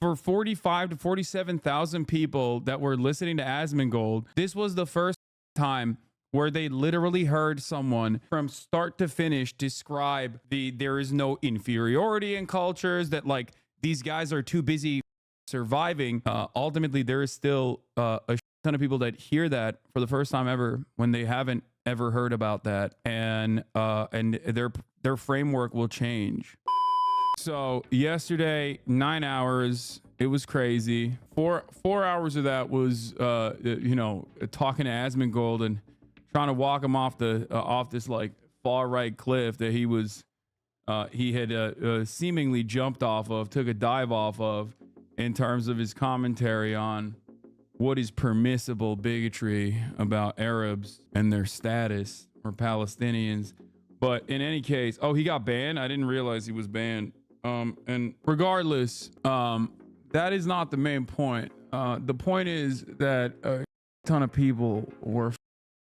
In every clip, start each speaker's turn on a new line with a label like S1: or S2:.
S1: for 45 to 47,000 people that were listening to Asmongold, this was the first time where they literally heard someone from start to finish describe there is no inferiority in cultures, that like these guys are too busy surviving. Ultimately, there is still a ton of people that hear that for the first time ever when they haven't ever heard about that, and their framework will change. So yesterday, 9 hours, it was crazy. Four hours of that was talking to Asmongold and trying to walk him off this like far right cliff that he had seemingly jumped off of, took a dive off of, in terms of his commentary on what is permissible bigotry about Arabs and their status, or Palestinians. But in any case, oh, he got banned. I didn't realize he was banned. And regardless, that is not the main point. The point is that a ton of people were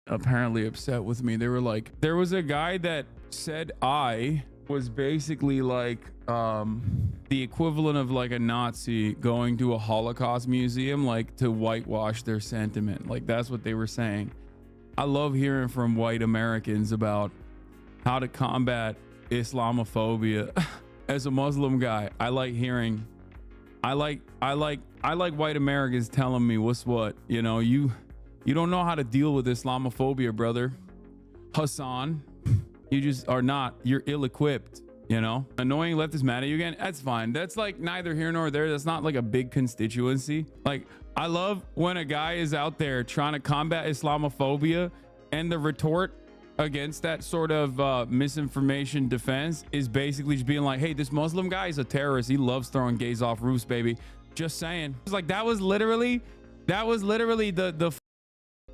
S1: apparently upset with me. They were like, there was a guy that said I was basically like the equivalent of like a Nazi going to a Holocaust museum, like to whitewash their sentiment. Like that's what they were saying. I love hearing from white Americans about how to combat Islamophobia. As a Muslim guy, I like hearing, I like white Americans telling me what's what. You know, you don't know how to deal with Islamophobia, brother. Hasan, you just are not. You're ill-equipped. You know, annoying leftist mad at you again. That's fine. That's like neither here nor there. That's not like a big constituency. Like, I love when a guy is out there trying to combat Islamophobia, and the retort against that sort of misinformation defense is basically just being like, hey, this Muslim guy is a terrorist. He loves throwing gays off roofs, baby. Just saying. It's like that was literally the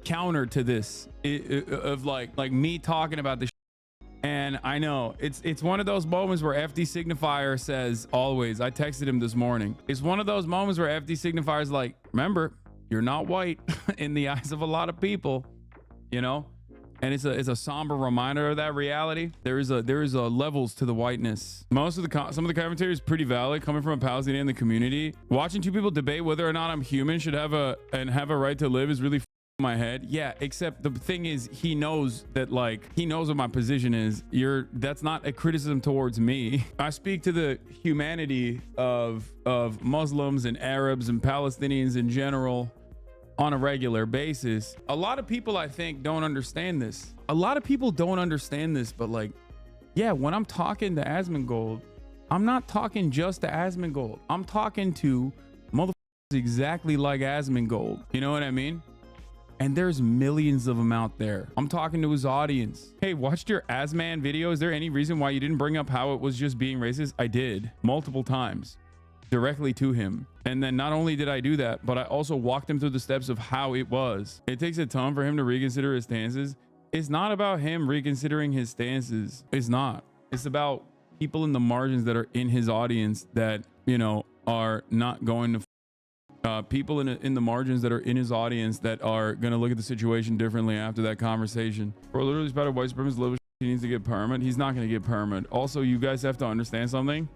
S1: counter to this of like me talking about this. And I know it's one of those moments where FD Signifier says always. I texted him this morning. It's one of those moments where FD Signifier is like, remember, you're not white in the eyes of a lot of people, you know. And it's a somber reminder of that reality. There is a levels to the whiteness. Some of the commentary is pretty valid, coming from a Palestinian in the community. Watching two people debate whether or not I'm human should have a right to live is really my head. Yeah, except the thing is, he knows that, like, he knows what my position is. That's not a criticism towards me. I speak to the humanity of Muslims and Arabs and Palestinians in general on a regular basis. A lot of people, I think, don't understand this. A lot of people don't understand this, but like, yeah, when I'm talking to Asmongold, I'm not talking just to Asmongold. I'm talking to motherfuckers exactly like Asmongold. You know what I mean? And there's millions of them out there. I'm talking to his audience. Hey, watched your Asman video. Is there any reason why you didn't bring up how it was just being racist? I did multiple times directly to him. And then not only did I do that, but I also walked him through the steps of how it was. It takes a ton for him to reconsider his stances. It's not about him reconsidering his stances. It's not. It's about people in the margins that are in his audience that, you know, are not going to people in the margins that are in his audience that are going to look at the situation differently after that conversation. Bro, literally about a white supremacist little he needs to get permit. He's not going to get permit. Also, you guys have to understand something.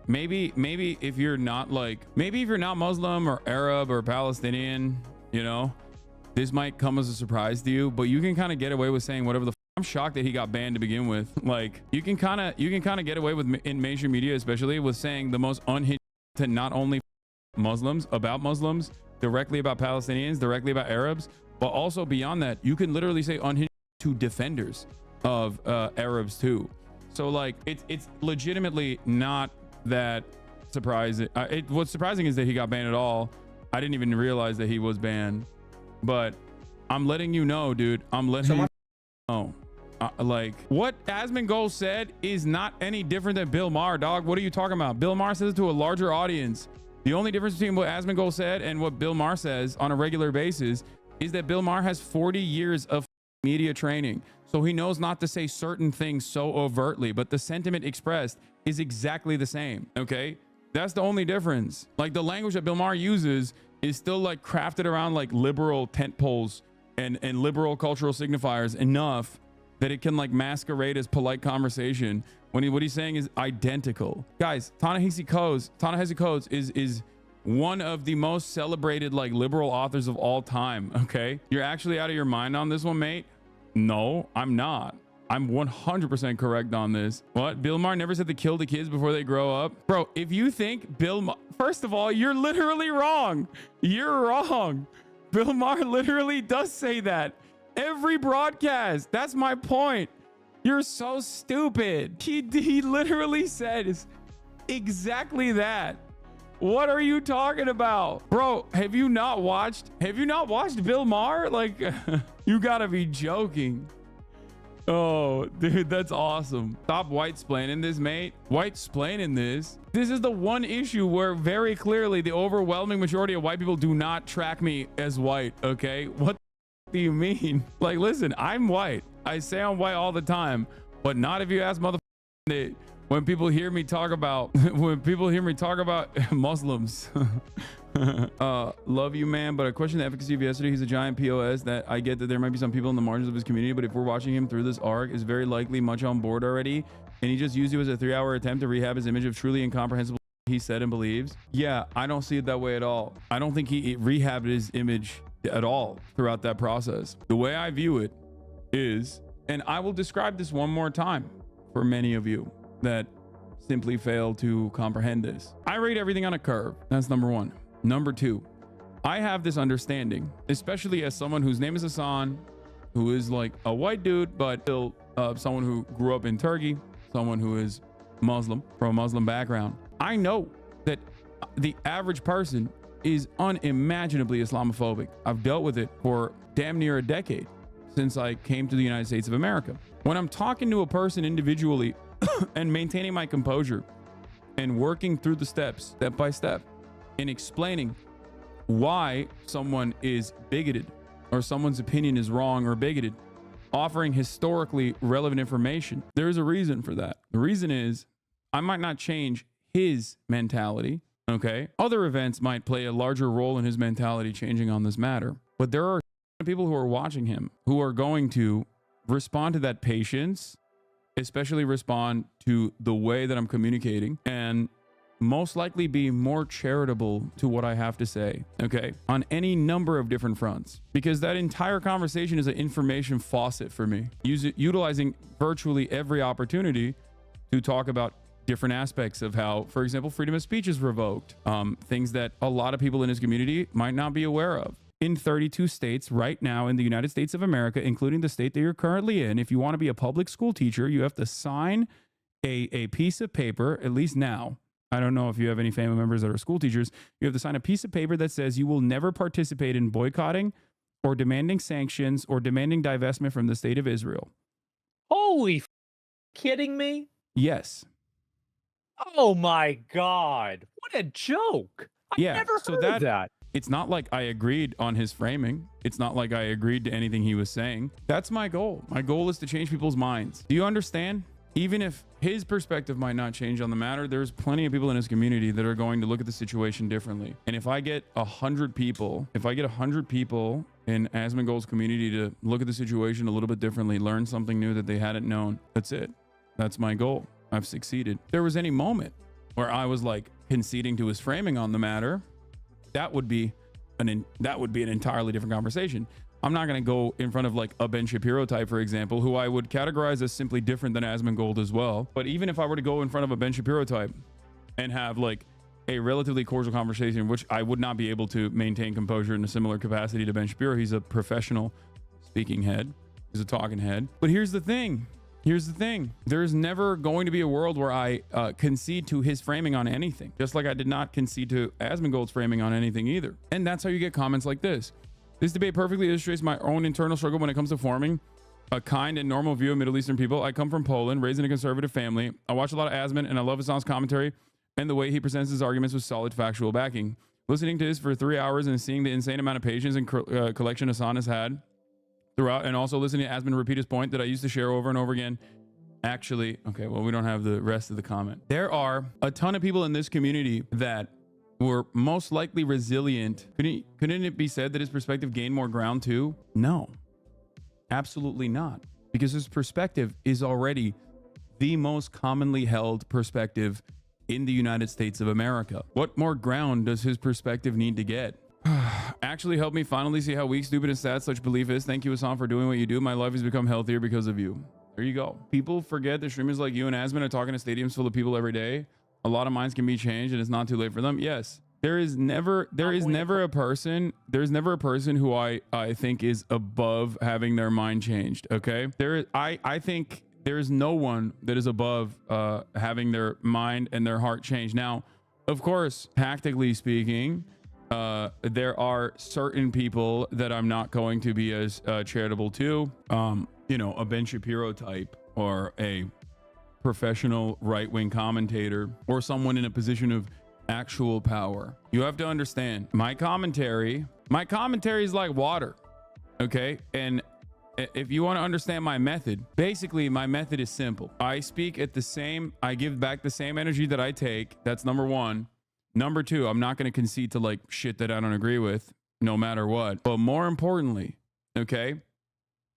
S1: Maybe if you're not Muslim or Arab or Palestinian, you know, this might come as a surprise to you, but you can kind of get away with saying whatever the I'm shocked that he got banned to begin with. Like, you can kind of get away with, in mainstream media especially, with saying the most unhinged to not only Muslims, about Muslims, directly about Palestinians, directly about Arabs, but also beyond that, you can literally say unhinged to defenders of Arabs too. So like, it's legitimately not that surprising. What's surprising is that he got banned at all. I didn't even realize that he was banned, but I'm letting you know, dude. I'm letting you know. Like, what Asmongold said is not any different than Bill Maher, dog. What are you talking about? Bill Maher says it to a larger audience. The only difference between what Asmongold said and what Bill Maher says on a regular basis is that Bill Maher has 40 years of media training. So he knows not to say certain things so overtly, but the sentiment expressed is exactly the same. Okay. That's the only difference. Like, the language that Bill Maher uses is still like crafted around like liberal tent poles and liberal cultural signifiers enough that it can like masquerade as polite conversation. what he's saying is identical. Guys, Ta-Nehisi Coates is one of the most celebrated like liberal authors of all time. Okay, you're actually out of your mind on this one, mate. No, I'm not. I'm 100% correct on this. What? Bill Maher never said to kill the kids before they grow up. Bro, if you think Bill Maher, first of all, you're literally wrong. You're wrong. Bill Maher literally does say that every broadcast. That's my point. You're so stupid. He literally says exactly that. What are you talking about? Bro, have you not watched Bill Maher? Like, you gotta be joking. Oh, dude, that's awesome. Stop white-splaining this, mate. White-splaining this. This is the one issue where very clearly the overwhelming majority of white people do not track me as white, okay? What do you mean? Like, listen, I'm white. I say I'm white all the time, but not if you ask motherfuckers when people hear me talk about Muslims. Love you, man, but I question the efficacy of yesterday. He's a giant POS. That I get that there might be some people in the margins of his community, but if we're watching him through this arc, is very likely much on board already, and he just used you as a 3-hour attempt to rehab his image of truly incomprehensible he said and believes. Yeah, I don't see it that way at all. I don't think he rehabbed his image at all throughout that process. The way I view it is, and I will describe this one more time for many of you that simply fail to comprehend this. I rate everything on a curve. That's number one. Number two, I have this understanding, especially as someone whose name is Hasan, who is like a white dude, but still someone who grew up in Turkey, someone who is Muslim, from a Muslim background. I know that the average person is unimaginably Islamophobic. I've dealt with it for damn near a decade since I came to the United States of America. When I'm talking to a person individually and maintaining my composure and working through the steps, step by step, in explaining why someone is bigoted or someone's opinion is wrong or bigoted, offering historically relevant information, there is a reason for that. The reason is I might not change his mentality, okay? Other events might play a larger role in his mentality changing on this matter, but there are people who are watching him who are going to respond to that patience, especially respond to the way that I'm communicating, and most likely be more charitable to what I have to say, okay, on any number of different fronts, because that entire conversation is an information faucet for me, utilizing virtually every opportunity to talk about different aspects of how, for example, freedom of speech is revoked, things that a lot of people in his community might not be aware of. In 32 states right now in the United States of America, including the state that you're currently in, if you want to be a public school teacher, you have to sign a piece of paper, at least now. I don't know if you have any family members that are school teachers. You have to sign a piece of paper that says you will never participate in boycotting or demanding sanctions or demanding divestment from the state of Israel.
S2: Holy kidding me?
S1: Yes.
S2: Oh my God. What a joke. I never heard that.
S1: It's not like I agreed on his framing. It's not like I agreed to anything he was saying. That's my goal. My goal is to change people's minds. Do you understand? Even if his perspective might not change on the matter, there's plenty of people in his community that are going to look at the situation differently. And if I get 100 people, in Asmongold's community to look at the situation a little bit differently, learn something new that they hadn't known, that's it. That's my goal. I've succeeded. If there was any moment where I was like conceding to his framing on the matter, that would be an entirely different conversation. I'm not going to go in front of like a Ben Shapiro type, for example, who I would categorize as simply different than Asmongold as well. But even if I were to go in front of a Ben Shapiro type and have like a relatively cordial conversation, which I would not be able to maintain composure in a similar capacity to Ben Shapiro. He's a professional speaking head. He's a talking head. But here's the thing. There's never going to be a world where I concede to his framing on anything, just like I did not concede to Asmongold's framing on anything either. And that's how you get comments like this. This debate perfectly illustrates my own internal struggle when it comes to forming a kind and normal view of Middle Eastern people. I come from Poland, raised in a conservative family. I watch a lot of Asmon, and I love Hasan's commentary and the way he presents his arguments with solid factual backing. Listening to this for 3 hours and seeing the insane amount of patience and collection Hasan has had throughout, and also listening to Asmon repeat his point that I used to share over and over again. Actually, okay, well, we don't have the rest of the comment. There are a ton of people in this community that were most likely resilient. Couldn't it be said that his perspective gained more ground too? No, absolutely not. Because his perspective is already the most commonly held perspective in the United States of America. What more ground does his perspective need to get? Actually helped me finally see how weak, stupid, and sad such belief is. Thank you, Hasan, for doing what you do. My life has become healthier because of you. There you go. People forget that streamers like you and Asmon are talking to stadiums full of people every day. A lot of minds can be changed and it's not too late for them. Yes. There's never a person who I think is above having their mind changed. Okay. I think there's no one that is above having their mind and their heart changed. Now, of course, tactically speaking, there are certain people that I'm not going to be as charitable to. You know, a Ben Shapiro type, or a professional right-wing commentator, or someone in a position of actual power. You have to understand, my commentary is like water. Okay. And if you want to understand my method, basically my method is simple. I give back the same energy that I take. That's number one. Number two, I'm not going to concede to like shit that I don't agree with, no matter what. But more importantly, okay,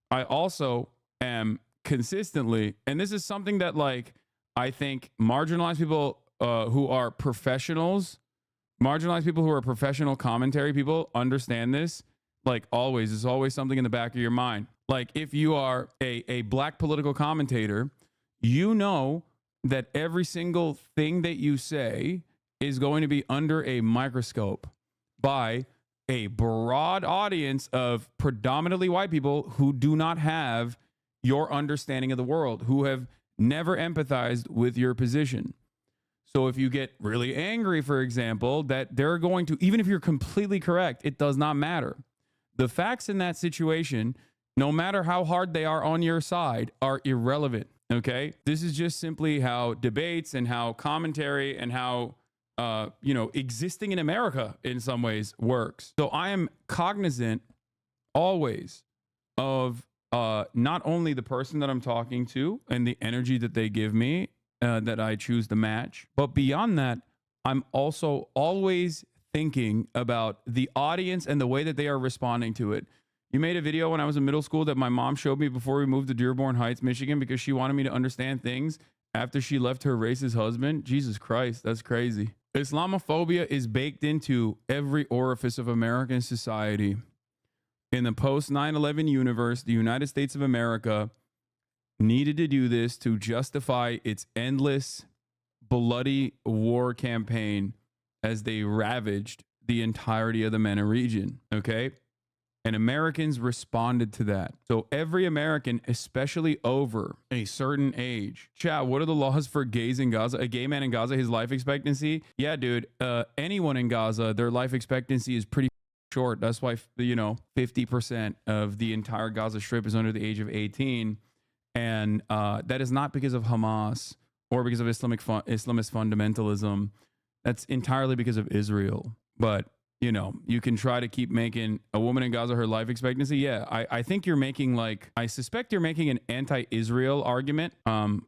S1: I also am consistently, and this is something that like I think marginalized people who are professionals, professional commentary people understand this. Like always, there's always something in the back of your mind. Like if you are a black political commentator, you know that every single thing that you say is going to be under a microscope by a broad audience of predominantly white people who do not have your understanding of the world, who have never empathized with your position. So if you get really angry, for example, that they're going to, even if you're completely correct, it does not matter. The facts in that situation, no matter how hard they are on your side, are irrelevant. Okay. This is just simply how debates and how commentary and how existing in America in some ways works. So I am cognizant always of not only the person that I'm talking to and the energy that they give me that I choose to match, but beyond that, I'm also always thinking about the audience and the way that they are responding to it. You made a video when I was in middle school that my mom showed me before we moved to Dearborn Heights, Michigan, because she wanted me to understand things after she left her racist husband. Jesus Christ, that's crazy. Islamophobia is baked into every orifice of American society. In the post 9/11 universe, the United States of America needed to do this to justify its endless, bloody war campaign as they ravaged the entirety of the MENA region. Okay. And Americans responded to that. So every American, especially over a certain age, chat, what are the laws for gays in Gaza? A gay man in Gaza, his life expectancy? Yeah, dude, anyone in Gaza, their life expectancy is pretty short. That's why, 50% of the entire Gaza Strip is under the age of 18. And that is not because of Hamas or because of Islamist fundamentalism. That's entirely because of Israel. But you can try to keep making a woman in Gaza her life expectancy. Yeah, I think you're making I suspect you're making an anti-Israel argument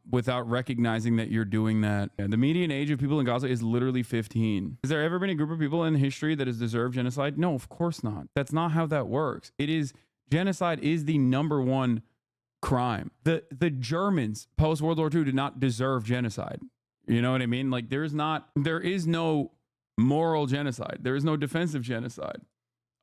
S1: without recognizing that you're doing that. Yeah, the median age of people in Gaza is literally 15. Has there ever been a group of people in history that has deserved genocide? No, of course not. That's not how that works. Genocide is the number one crime. The Germans post World War II did not deserve genocide. You know what I mean? Like there is no moral genocide. There is no defensive genocide.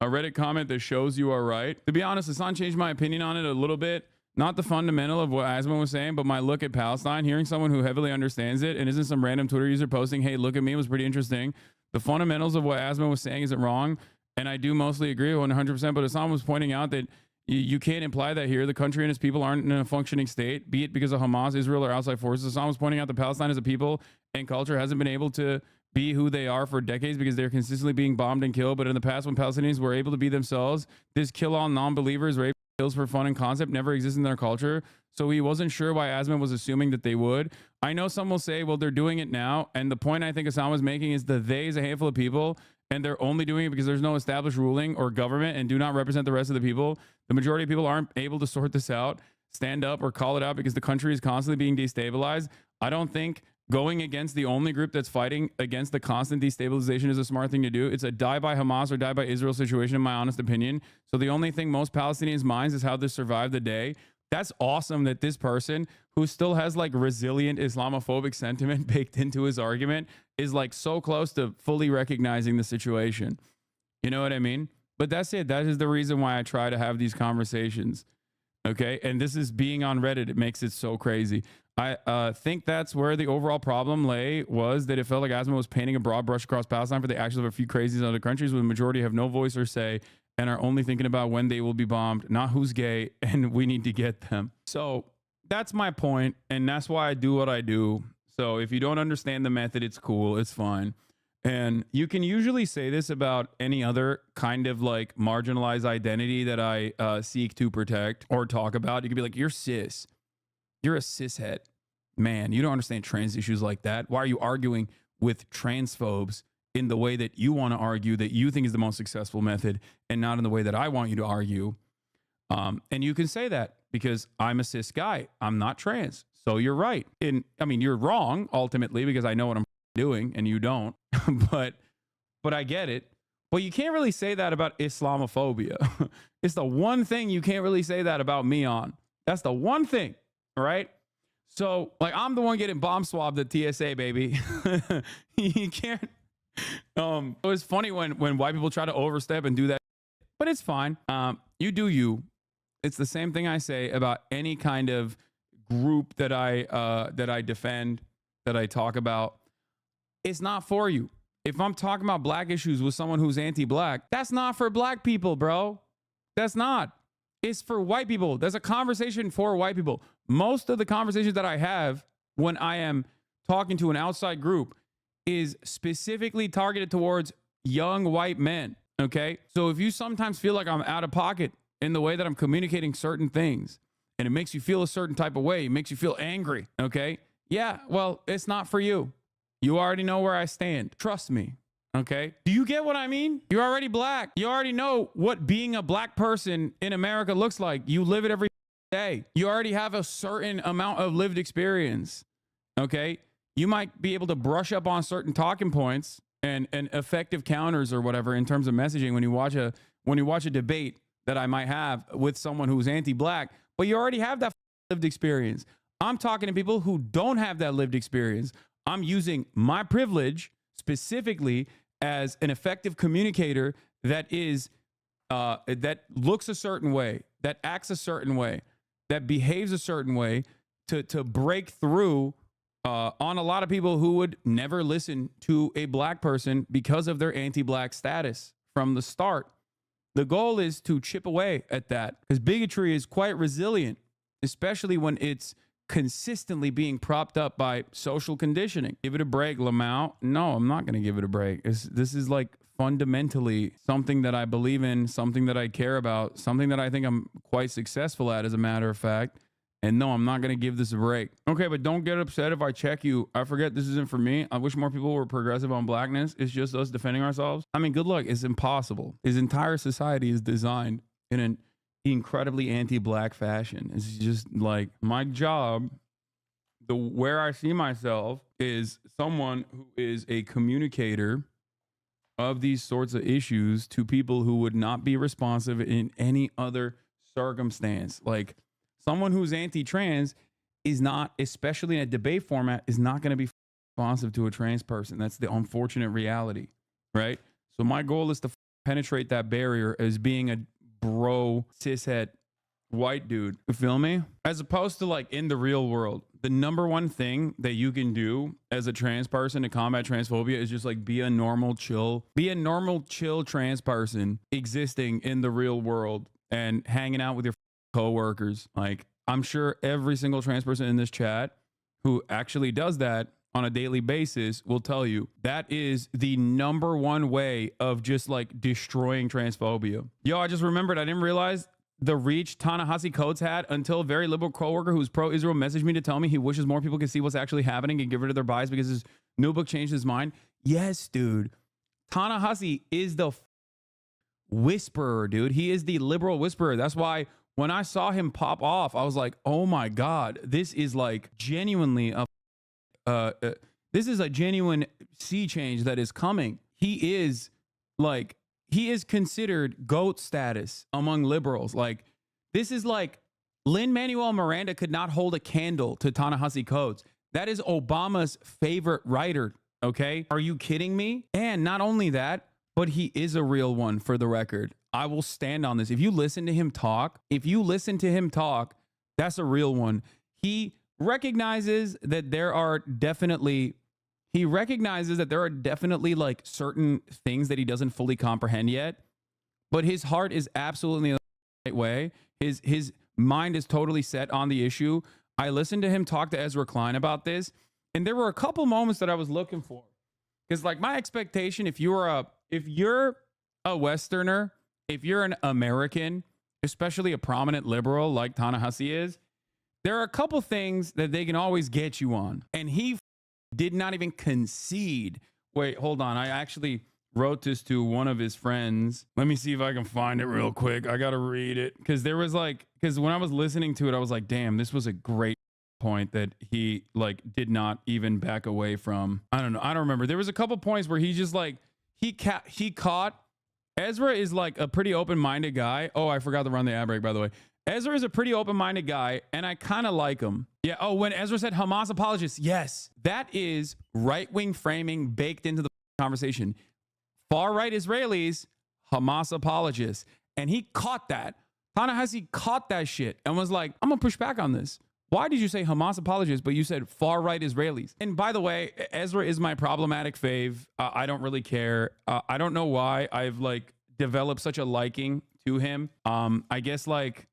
S1: A Reddit comment that shows you are right. To be honest, Hasan changed my opinion on it a little bit. Not the fundamental of what Asmon was saying, but my look at Palestine, hearing someone who heavily understands it and isn't some random Twitter user posting, hey, look at me, was pretty interesting. The fundamentals of what Asmon was saying isn't wrong. And I do mostly agree 100%, but Hasan was pointing out that you can't imply that here the country and its people aren't in a functioning state, be it because of Hamas, Israel, or outside forces. Hasan was pointing out that Palestine as a people and culture hasn't been able to be who they are for decades because they're consistently being bombed and killed. But in the past, when Palestinians were able to be themselves, this kill all non-believers, rape, kills for fun and concept never existed in their culture. So he wasn't sure why Asmon was assuming that they would. I know some will say, well, they're doing it now. And the point I think Hasan was making is that they is a handful of people, and they're only doing it because there's no established ruling or government and do not represent the rest of the people. The majority of people aren't able to sort this out, stand up, or call it out because the country is constantly being destabilized. I don't think going against the only group that's fighting against the constant destabilization is a smart thing to do. It's a die by Hamas or die by Israel situation, in my honest opinion. So the only thing most Palestinians minds is how they survive the day. That's awesome that this person who still has like resilient Islamophobic sentiment baked into his argument is like so close to fully recognizing the situation. You know what I mean? But that's it. That is the reason why I try to have these conversations. Okay. And this is being on Reddit. It makes it so crazy. I think that's where the overall problem lay, was that it felt like Asmongold was painting a broad brush across Palestine for the actions of a few crazies in other countries, where the majority have no voice or say and are only thinking about when they will be bombed, not who's gay, and we need to get them. So that's my point, and that's why I do what I do. So if you don't understand the method, it's cool. It's fine. And you can usually say this about any other kind of like marginalized identity that I seek to protect or talk about. You could be like, you're cis. You're a cishet. Man, you don't understand trans issues like that. Why are you arguing with transphobes in the way that you want to argue, that you think is the most successful method, and not in the way that I want you to argue? And you can say that because I'm a cis guy. I'm not trans. So you're right. And I mean, you're wrong ultimately, because I know what I'm doing and you don't. but I get it. But you can't really say that about Islamophobia. It's the one thing you can't really say that about me on. That's the one thing. Right? So, like, I'm the one getting bomb swabbed at TSA, baby. You can't. It was funny when white people try to overstep and do that, but it's fine. You do you. It's the same thing I say about any kind of group that I defend, that I talk about. It's not for you. If I'm talking about black issues with someone who's anti-black, that's not for black people, bro. That's not. It's for white people. There's a conversation for white people. Most of the conversations that I have when I am talking to an outside group is specifically targeted towards young white men. Okay. So if you sometimes feel like I'm out of pocket in the way that I'm communicating certain things, and it makes you feel a certain type of way, it makes you feel angry. Okay. Yeah. Well, it's not for you. You already know where I stand. Trust me. Okay. Do you get what I mean? You're already black. You already know what being a black person in America looks like. You live it every day. You already have a certain amount of lived experience. Okay. You might be able to brush up on certain talking points and effective counters or whatever in terms of messaging when you watch a debate that I might have with someone who's anti-black, but you already have that lived experience. I'm talking to people who don't have that lived experience. I'm using my privilege specifically as an effective communicator that is that looks a certain way, that acts a certain way, that behaves a certain way, to break through on a lot of people who would never listen to a black person because of their anti-black status from the start. The goal is to chip away at that, because bigotry is quite resilient, especially when it's consistently being propped up by social conditioning. Give it a break, Lamau. No, I'm not going to give it a break. This is like fundamentally something that I believe in, something that I care about, something that I think I'm quite successful at, as a matter of fact. And no, I'm not going to give this a break. Okay, but don't get upset if I check you. I forget this isn't for me. I wish more people were progressive on blackness. It's just us defending ourselves. I mean, good luck. It's impossible. His entire society is designed in an incredibly anti-black fashion. It's just like my job, where I see myself is someone who is a communicator of these sorts of issues to people who would not be responsive in any other circumstance. Like someone who's anti-trans is not, especially in a debate format, is not going to be responsive to a trans person. That's the unfortunate reality, right? So my goal is to penetrate that barrier as being a bro cishet white dude. You feel me? As opposed to like in the real world, the number one thing that you can do as a trans person to combat transphobia is just like be a normal chill trans person existing in the real world and hanging out with your coworkers. Like I'm sure every single trans person in this chat who actually does that on a daily basis will tell you that is the number one way of just like destroying transphobia. Yo, I just remembered, I didn't realize the reach Ta-Nehisi Coates had until a very liberal coworker who's pro-Israel messaged me to tell me he wishes more people could see what's actually happening and get rid of their bias because his new book changed his mind. Yes, dude. Ta-Nehisi is the whisperer, dude. He is the liberal whisperer. That's why when I saw him pop off, I was like, oh my God, this is like genuinely this is a genuine sea change that is coming. He is considered GOAT status among liberals. Like this is like Lin-Manuel Miranda could not hold a candle to Ta-Nehisi Coates. That is Obama's favorite writer, okay? Are you kidding me? And not only that, but he is a real one, for the record. I will stand on this. If you listen to him talk, that's a real one. He recognizes that there are definitely like certain things that he doesn't fully comprehend yet, but his heart is absolutely in the right way. His mind is totally set on the issue. I listened to him talk to Ezra Klein about this, and there were a couple moments that I was looking for. Because like my expectation, if you're a Westerner, if you're an American, especially a prominent liberal like Ta-Nehisi is, there are a couple things that they can always get you on. And he did not even concede. Wait, hold on. I actually wrote this to one of his friends. Let me see if I can find it real quick. I got to read it. Because when I was listening to it, I was like, damn, this was a great point that he like did not even back away from. I don't know. I don't remember. There was a couple points where he just like, he caught. Ezra is like a pretty open-minded guy. Oh, I forgot to run the ad break, by the way. Ezra is a pretty open-minded guy, and I kind of like him. Yeah. Oh, when Ezra said Hamas apologists, yes, that is right-wing framing baked into the conversation. Far-right Israelis, Hamas apologists. And he caught that. Ta-Nehisi caught that shit and was like, I'm going to push back on this. Why did you say Hamas apologists, but you said far-right Israelis? And by the way, Ezra is my problematic fave. I don't really care. I don't know why I've like developed such a liking to him. I guess like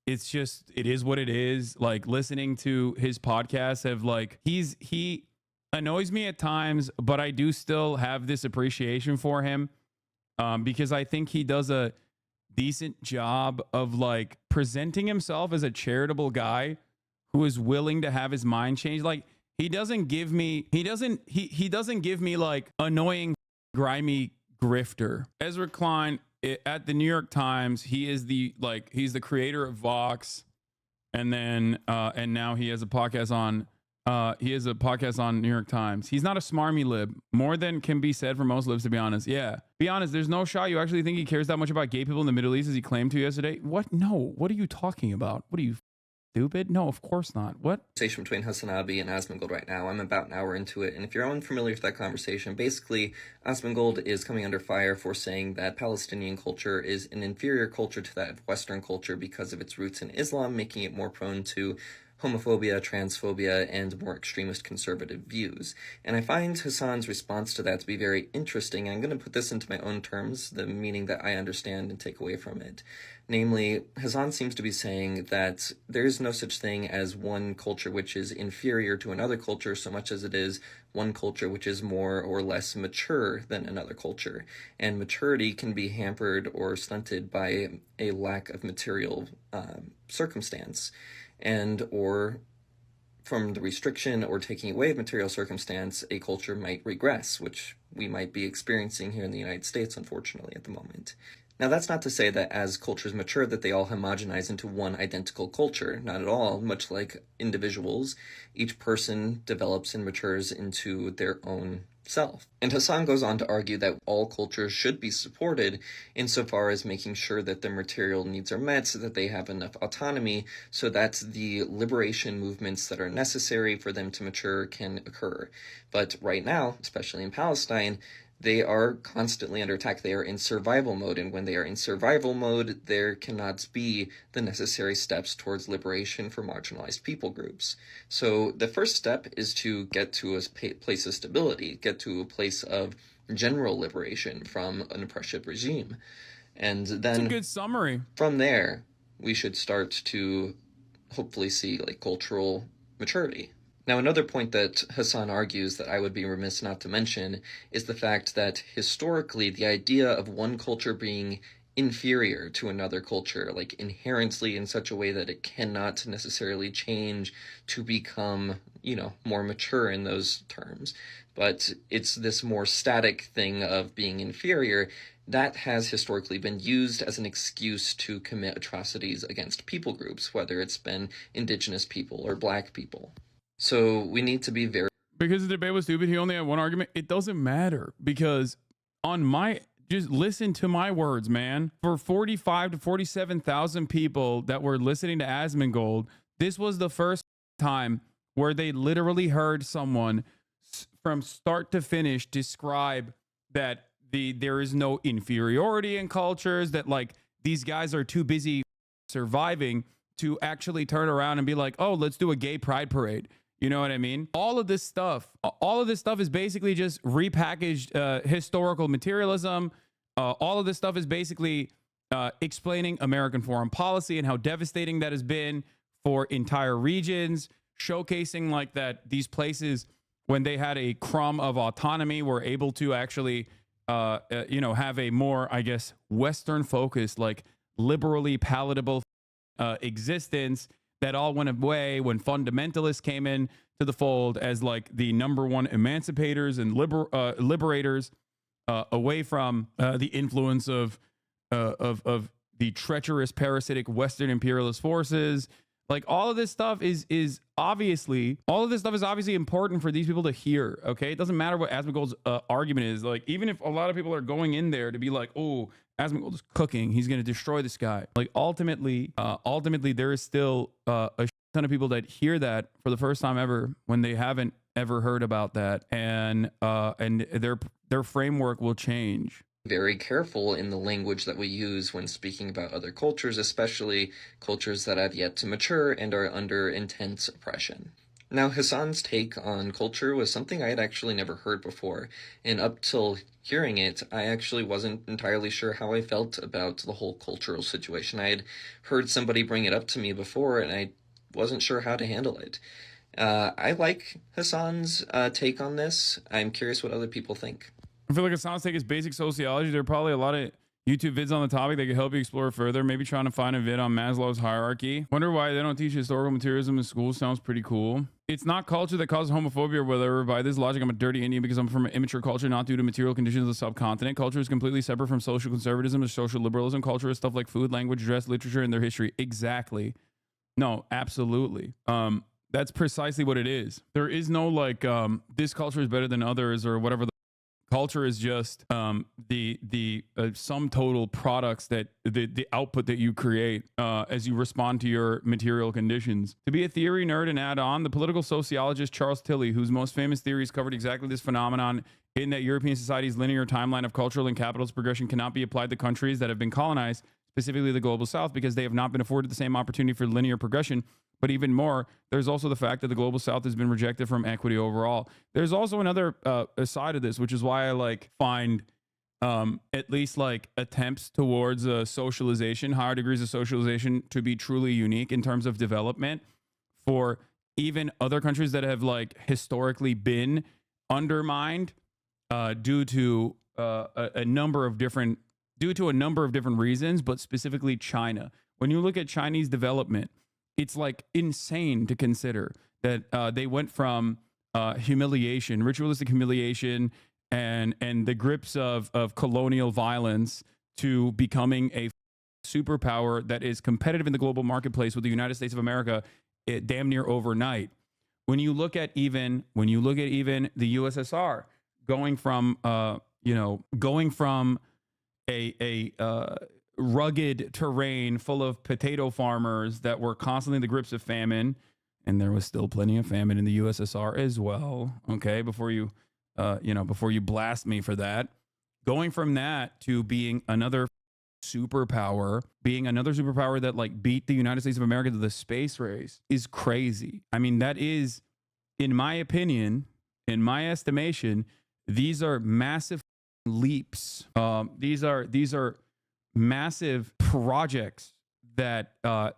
S1: it's just, it is what it is. Like listening to his podcasts have like, he annoys me at times, but I do still have this appreciation for him because I think he does a decent job of like presenting himself as a charitable guy who is willing to have his mind changed. Like he doesn't give me like annoying, grimy grifter. Ezra Klein at the New York Times, he's the creator of Vox, and then and now he has a podcast on New York Times. He's not a smarmy lib, more than can be said for most libs, to be honest. Yeah, be honest, there's no shot you actually think he cares that much about gay people in the Middle East as he claimed to yesterday. What? No, what are you talking about? What are you, stupid? No, of course not. What?
S3: Conversation between Hasanabi and Asmongold right now. I'm about an hour into it, and if you're unfamiliar with that conversation, basically Asmongold is coming under fire for saying that Palestinian culture is an inferior culture to that of Western culture because of its roots in Islam, making it more prone to homophobia, transphobia, and more extremist conservative views. And I find Hasan's response to that to be very interesting. I'm going to put this into my own terms, the meaning that I understand and take away from it. Namely, Hasan seems to be saying that there is no such thing as one culture which is inferior to another culture so much as it is one culture which is more or less mature than another culture. And maturity can be hampered or stunted by a lack of material circumstance, and or from the restriction or taking away of material circumstance, a culture might regress, which we might be experiencing here in the United States, unfortunately, at the moment. Now, that's not to say that as cultures mature that they all homogenize into one identical culture. Not at all. Much like individuals, each person develops and matures into their own self. And Hasan goes on to argue that all cultures should be supported insofar as making sure that their material needs are met, so that they have enough autonomy, so that the liberation movements that are necessary for them to mature can occur. But right now, especially in Palestine, they are constantly under attack. They are in survival mode, and when they are in survival mode, there cannot be the necessary steps towards liberation for marginalized people groups. So the first step is to get to a place of stability, get to a place of general liberation from an oppressive regime. And then
S1: that's a good summary.
S3: From there, we should start to hopefully see like cultural maturity. Now, another point that Hasan argues that I would be remiss not to mention is the fact that historically the idea of one culture being inferior to another culture, like inherently in such a way that it cannot necessarily change to become, more mature in those terms, but it's this more static thing of being inferior, that has historically been used as an excuse to commit atrocities against people groups, whether it's been indigenous people or black people. So we need to be very...
S1: Because the debate was stupid, he only had one argument. It doesn't matter, because Just listen to my words, man. For 45 to 47,000 people that were listening to Asmongold, this was the first time where they literally heard someone from start to finish describe that there is no inferiority in cultures, that like these guys are too busy surviving to actually turn around and be like, oh, let's do a gay pride parade. You know what I mean? All of this stuff is basically just repackaged historical materialism. All of this stuff is basically explaining American foreign policy and how devastating that has been for entire regions, showcasing like that these places, when they had a crumb of autonomy, were able to actually, have a more, I guess, Western focused, like liberally palatable existence. That all went away when fundamentalists came in to the fold as like the number one emancipators and liberators away from the influence of the treacherous parasitic Western imperialist forces. Like all of this stuff is obviously important for these people to hear. Okay, it doesn't matter what Asmongold's argument is. Like even if a lot of people are going in there to be like, oh, Asmongold is cooking, he's going to destroy this guy. Like ultimately, there is still a ton of people that hear that for the first time ever when they haven't ever heard about that, and their framework will change.
S3: Very careful in the language that we use when speaking about other cultures, especially cultures that have yet to mature and are under intense oppression. Now, Hasan's take on culture was something I had actually never heard before, and up till hearing it, I actually wasn't entirely sure how I felt about the whole cultural situation. I had heard somebody bring it up to me before, and I wasn't sure how to handle it. I like Hasan's take on this. I'm curious what other people think.
S1: I feel like Hasan's take is basic sociology. There are probably a lot of YouTube vids on the topic that could help you explore further. Maybe trying to find a vid on Maslow's hierarchy. Wonder why they don't teach historical materialism in school. Sounds pretty cool. It's not culture that causes homophobia or whatever. By this logic, I'm a dirty Indian because I'm from an immature culture, not due to material conditions of the subcontinent. Culture is completely separate from social conservatism and social liberalism. Culture is stuff like food, language, dress, literature, and their history. Exactly. No, absolutely. That's precisely what it is. There is no like this culture is better than others or whatever. Culture is just the sum total products that the output that you create as you respond to your material conditions. To be a theory nerd and add on, the political sociologist Charles Tilly, whose most famous theories covered exactly this phenomenon, in that European society's linear timeline of cultural and capitalist progression cannot be applied to countries that have been colonized, specifically the global south, because they have not been afforded the same opportunity for linear progression. But even more, there's also the fact that the global south has been rejected from equity overall. There's also another side of this, which is why I like find at least like attempts towards socialization, higher degrees of socialization, to be truly unique in terms of development for even other countries that have like historically been undermined due to a number of different reasons, but specifically China. When you look at Chinese development, it's like insane to consider that they went from humiliation, ritualistic humiliation, and the grips of colonial violence to becoming a superpower that is competitive in the global marketplace with the United States of America damn near overnight. When you look at even the USSR going from a rugged terrain full of potato farmers that were constantly in the grips of famine, and there was still plenty of famine in the USSR as well. Okay, before you blast me for that, going from that to being another superpower that like beat the United States of America to the space race is crazy. I mean, that is, in my opinion, in my estimation, these are massive leaps. These are massive projects that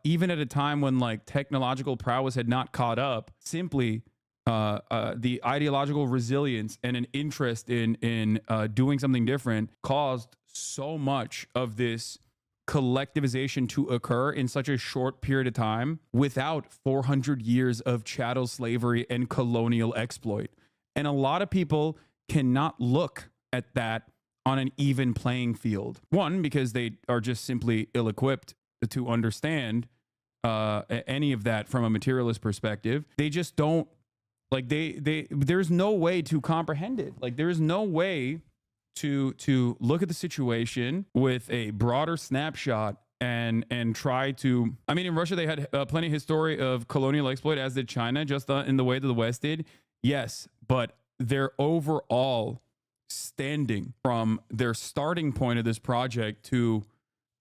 S1: even at a time when like technological prowess had not caught up, simply the ideological resilience and an interest in doing something different caused so much of this collectivization to occur in such a short period of time without 400 years of chattel slavery and colonial exploit. And a lot of people cannot look at that on an even playing field. One, because they are just simply ill-equipped to understand any of that from a materialist perspective. They just don't, like, there's no way to comprehend it. Like, there's no way to look at the situation with a broader snapshot and try to, I mean, in Russia they had plenty of history of colonial exploit, as did China, just in the way that the West did. Yes, but their overall standing from their starting point of this project to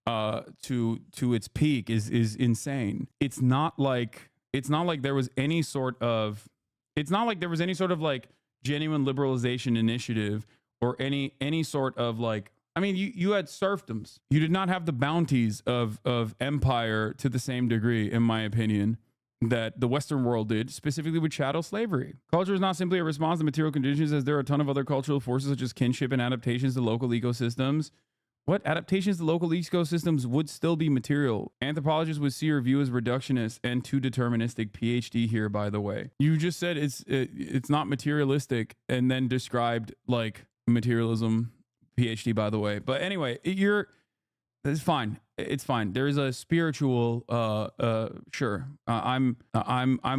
S1: its peak is insane. It's not like there was any sort of like genuine liberalization initiative or any sort of like, I mean, you had serfdoms. You did not have the bounties of empire to the same degree, in my opinion, that the Western world did, specifically with chattel slavery. Culture is not simply a response to material conditions, as there are a ton of other cultural forces such as kinship and adaptations to local ecosystems. What adaptations to local ecosystems would still be material? Anthropologists would see your view as reductionist and too deterministic. PhD here, by the way. You just said it's not materialistic and then described like materialism. PhD, by the way. But anyway, it's fine. It's fine. There is a spiritual sure. I'm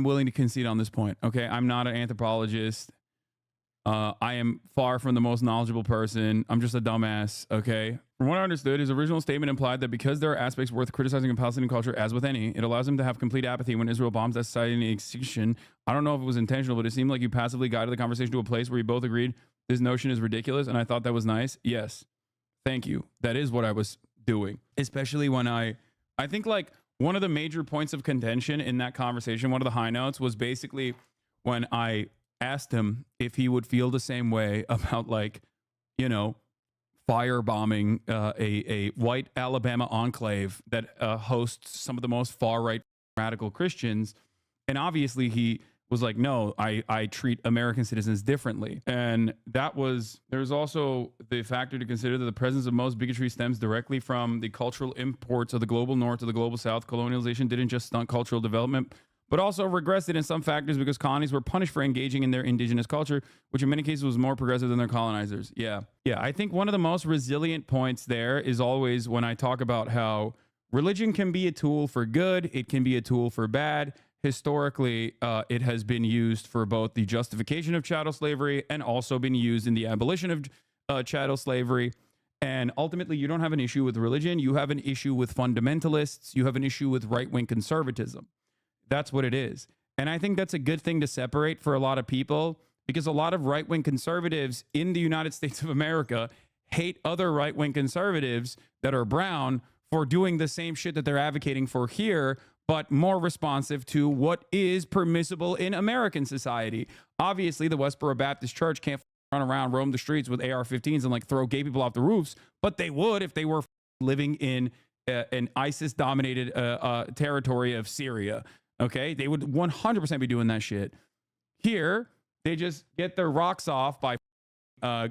S1: willing to concede on this point. Okay. I'm not an anthropologist. I am far from the most knowledgeable person. I'm just a dumbass. Okay. From what I understood, his original statement implied that because there are aspects worth criticizing in Palestinian culture, as with any, it allows him to have complete apathy when Israel bombs that society in extinction. I don't know if it was intentional, but it seemed like you passively guided the conversation to a place where you both agreed this notion is ridiculous, and I thought that was nice. Yes. Thank you. That is what I was doing. Especially when I think like one of the major points of contention in that conversation, one of the high notes, was basically when I asked him if he would feel the same way about, like, you know, firebombing a white Alabama enclave that hosts some of the most far-right radical Christians. And obviously he was like, no, I treat American citizens differently. And there's also the factor to consider that the presence of most bigotry stems directly from the cultural imports of the global north to the global south. Colonialization didn't just stunt cultural development, but also regressed it in some factors because colonies were punished for engaging in their indigenous culture, which in many cases was more progressive than their colonizers. Yeah. I think one of the most resilient points there is always when I talk about how religion can be a tool for good, it can be a tool for bad. Historically, it has been used for both the justification of chattel slavery and also been used in the abolition of chattel slavery. And ultimately, you don't have an issue with religion. You have an issue with fundamentalists. You have an issue with right-wing conservatism. That's what it is. And I think that's a good thing to separate for a lot of people, because a lot of right-wing conservatives in the United States of America hate other right-wing conservatives that are brown for doing the same shit that they're advocating for here, but more responsive to what is permissible in American society. Obviously, the Westboro Baptist Church can't run around, roam the streets with AR-15s and like throw gay people off the roofs, but they would if they were living in an ISIS-dominated territory of Syria. Okay, they would 100% be doing that shit. Here, they just get their rocks off by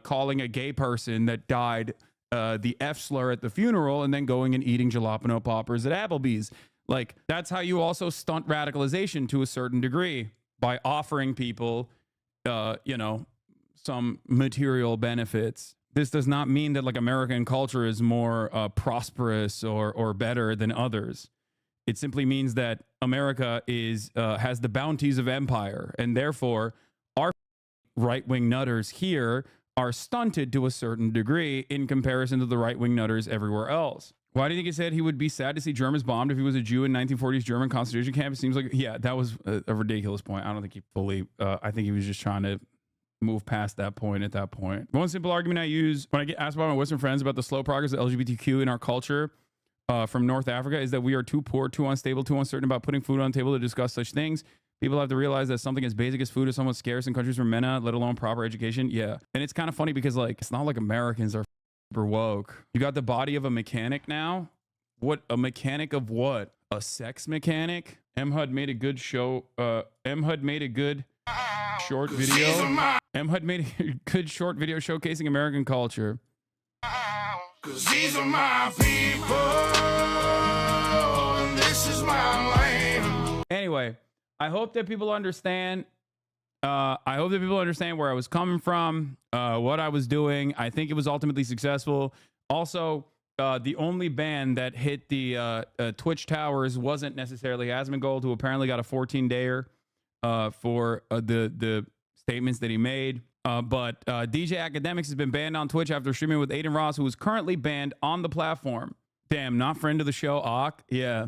S1: calling a gay person that died the F slur at the funeral and then going and eating jalapeno poppers at Applebee's. Like, that's how you also stunt radicalization to a certain degree, by offering people, some material benefits. This does not mean that like American culture is more prosperous or better than others. It simply means that America has the bounties of empire, and therefore our right-wing nutters here are stunted to a certain degree in comparison to the right-wing nutters everywhere else. Why do you think he said he would be sad to see Germans bombed if he was a Jew in 1940s German concentration camp? It seems like, yeah, that was a ridiculous point. I don't think he fully, I think he was just trying to move past that point at that point. One simple argument I use when I get asked by my Western friends about the slow progress of LGBTQ in our culture from North Africa is that we are too poor, too unstable, too uncertain about putting food on the table to discuss such things. People have to realize that something as basic as food is somewhat scarce in countries where MENA, let alone proper education. Yeah. And it's kind of funny because like, it's not like Americans are super woke. You got the body of a mechanic now. What, a mechanic of what? A sex mechanic? MHUD made a good show. MHUD made a good short video. MHUD made a good short video showcasing American culture. Cause these are my people, and this is my land. Anyway, I hope that people understand. I hope that people understand where I was coming from, what I was doing. I think it was ultimately successful. Also, the only band that hit the Twitch towers wasn't necessarily Asmongold, who apparently got a 14-dayer for the statements that he made. But DJ Academics has been banned on Twitch after streaming with Aiden Ross, who is currently banned on the platform. Damn, not friend of the show, Ock. Yeah.